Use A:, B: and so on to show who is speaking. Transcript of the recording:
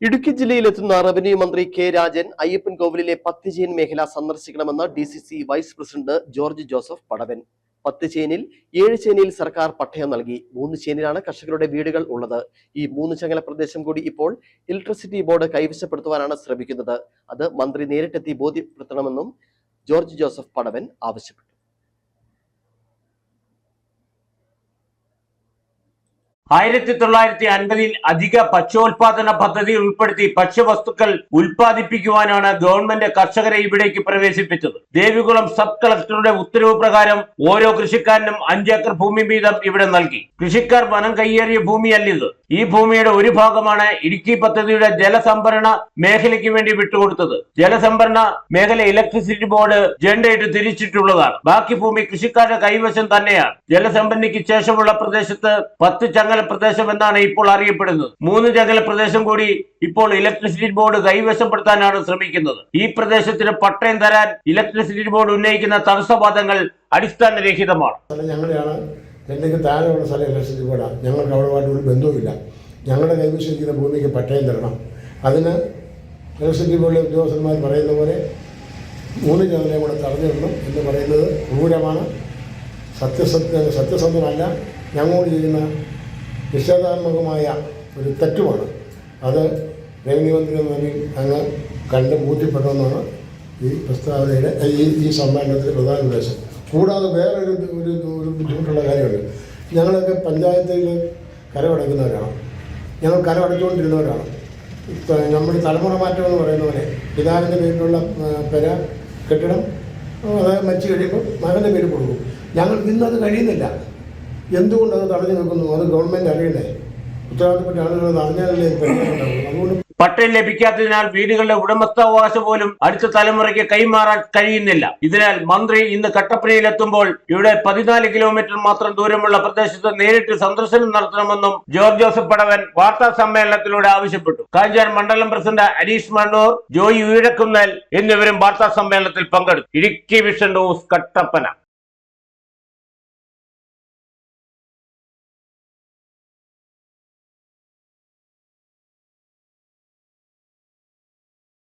A: ഇടുക്കി ജില്ലയിലെത്തുന്ന റവന്യൂ മന്ത്രി കെ രാജൻ അയ്യപ്പൻകോവിലിലെ പത്തിചേൻ മേഖല സന്ദർശിക്കണമെന്ന് DCC vice president George Joseph Padavan. 10 ചേനിൽ 7 ചേനിയിൽ സർക്കാർ പട്ടയം നൽകി. 3 ചേനിലാണ് കർഷകരുടെ വീടുകൾ ഉള്ളത്. ഈ 3 ചങ്ങല പ്രദേശം കൂടി ഇപ്പോൾ ഇലക്ട്രിസിറ്റി ബോർഡ് കൈവശപ്പെടുത്തുവാനാണ് ശ്രമിക്കുന്നത്. അത് മന്ത്രി നേരിട്ടെത്തി ബോധ്യപ്പെടുത്തണമെന്നും ജോർജ് ജോസഫ് പടവൻ ആവശ്യപ്പെട്ടു.
B: 1950-ൽ അധിക ഭക്ഷ്യോൽപാദന പദ്ധതിയിൽ ഉൾപ്പെടുത്തി ഭക്ഷ്യവസ്തുക്കൾ ഉൽപ്പാദിപ്പിക്കുവാനാണ് ഗവൺമെന്റ് കർഷകരെ ഇവിടേക്ക് പ്രവേശിപ്പിച്ചത്. ദേവികുളം സബ് കളക്ടറുടെ ഉത്തരവ് പ്രകാരം ഓരോ കൃഷിക്കാരനും 5 ഏക്കർ ഭൂമി വീതം ഇവിടെ നൽകി. കൃഷിക്കാർ വനം കയ്യേറിയ ഭൂമിയല്ലിത്. ഈ ഭൂമിയുടെ ഒരു ഭാഗമാണ് ഇടുക്കി പദ്ധതിയുടെ ജലസംഭരണ മേഖലയ്ക്ക് വേണ്ടി വിട്ടുകൊടുത്തത്. ജലസംഭരണ മേഖല ഇലക്ട്രിസിറ്റി ബോർഡ് ജെൻഡയിട്ട് തിരിച്ചിട്ടുള്ളതാണ്. ബാക്കി ഭൂമി കൃഷിക്കാരുടെ കൈവശം തന്നെയാണ്. ജലസംഭരണിക്ക് ശേഷമുള്ള പ്രദേശത്ത് 10 ചങ്ങല പ്രദേശം എന്നാണ് ഇപ്പോൾ അറിയപ്പെടുന്നത്. 3 ചങ്ങല പ്രദേശം കൂടി ഇപ്പോൾ ഇലക്ട്രിസിറ്റി ബോർഡ് കൈവശപ്പെടുത്താനാണ് ശ്രമിക്കുന്നത്. ഈ പ്രദേശത്തിന് പട്ടയം തരാൻ ഇലക്ട്രിസിറ്റി ബോർഡ് ഉന്നയിക്കുന്ന തടസ്സവാദങ്ങൾ അടിസ്ഥാനരഹിതമാണ്.
C: ഞങ്ങൾക്ക് താഴെയുള്ള സ്ഥലം ഇലക്ട്രിസിറ്റി ബോർഡാണ്. ഞങ്ങൾക്ക് അവിടെയുമായിട്ട് ഒരു ബന്ധവുമില്ല. ഞങ്ങളുടെ കൈവശിക്കുന്ന ഭൂമിക്ക് പട്ടയം തരണം. അതിന് ഇലക്ട്രിസിറ്റി ബോർഡിലെ ഉദ്യോഗസ്ഥന്മാർ പറയുന്ന പോലെ 3 ചങ്ങലയും കൂടെ തടഞ്ഞിടണം എന്ന് പറയുന്നത് ക്രൂരമാണ്, സത്യസന്ധമല്ല. ഞങ്ങളോട് ചെയ്യുന്ന നിഷേധാത്മകമായ ഒരു തെറ്റുമാണ്. അത് റവന്യൂ മന്ത്രി അങ്ങ് കണ്ട് ബോധ്യപ്പെടണമെന്നാണ് ഈ പ്രസ്താവനയുടെ ഈ സമ്മേളനത്തിലെ പ്രധാന ഉദ്ദേശം. കൂടാതെ വേറൊരു ബുദ്ധിമുട്ടുള്ള കാര്യമുണ്ട്. ഞങ്ങളൊക്കെ പഞ്ചായത്തിൽ കരമടയ്ക്കുന്നവരാണ്. ഞങ്ങൾ കരമടച്ചുകൊണ്ടിരുന്നവരാണ്. നമ്മുടെ തലമുറ മാറ്റം എന്ന് പറയുന്ന പോലെ പിതാവിൻ്റെ പേരിലുള്ള കെട്ടിടം അതായത് മരിച്ചു കഴിയുമ്പോൾ മകൻ്റെ പേര് കൊടുക്കും. ഞങ്ങൾക്ക് ഇന്നത് കഴിയുന്നില്ല. എന്തുകൊണ്ടത് തടഞ്ഞു നിൽക്കുന്നു? അത് ഗവൺമെൻറ് അറിയണ്ടേ? ഉത്തരവാദിത്തപ്പെട്ട ആളുകൾ അറിഞ്ഞാലല്ലേ പരിഹാരമുണ്ടാകും. അതുകൊണ്ട്
B: പട്ടയം ലഭിക്കാത്തതിനാൽ വീടുകളുടെ ഉടമസ്ഥാവകാശം പോലും അടുത്ത തലമുറയ്ക്ക് കൈമാറാൻ കഴിയുന്നില്ല. ഇതിനാൽ മന്ത്രി ഇന്ന് കട്ടപ്പനയിലെത്തുമ്പോൾ ഇവിടെ 14 കിലോമീറ്റർ മാത്രം ദൂരമുള്ള പ്രദേശത്ത് നേരിട്ട് സന്ദർശനം നടത്തണമെന്നും ജോർജ് ജോസഫ് പടവൻ വാർത്താ സമ്മേളനത്തിലൂടെ ആവശ്യപ്പെട്ടു. കാഞ്ചാർ മണ്ഡലം പ്രസിഡന്റ് അനീഷ് മണ്ണൂർ, ജോയി ഉയരക്കുന്നേൽ എന്നിവരും വാർത്താ സമ്മേളനത്തിൽ പങ്കെടുത്തു. Idukki vision news, Kattappana.